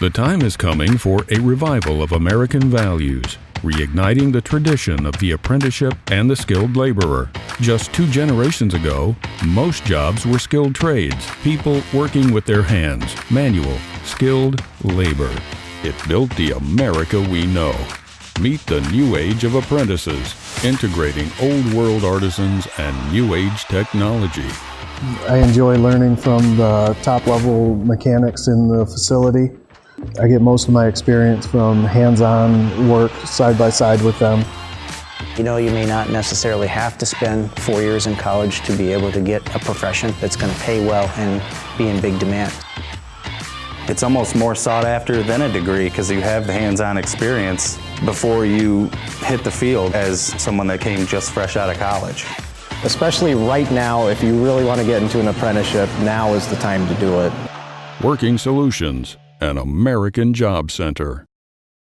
The time is coming for a revival of American values, reigniting the tradition of the apprenticeship and the skilled laborer. Just 2 generations ago, most jobs were skilled trades, people working with their hands, manual, skilled labor. It built the America we know. Meet the new age of apprentices, integrating old world artisans and new age technology. I enjoy learning from the top level mechanics in the facility. I get most of my experience from hands-on work side by side with them. You know, you may not necessarily have to spend 4 years in college to be able to get a profession that's going to pay well and be in big demand. It's almost more sought after than a degree because you have the hands-on experience before you hit the field as someone that came just fresh out of college. Especially right now, if you really want to get into an apprenticeship, now is the time to do it. Working Solutions, an American Job Center.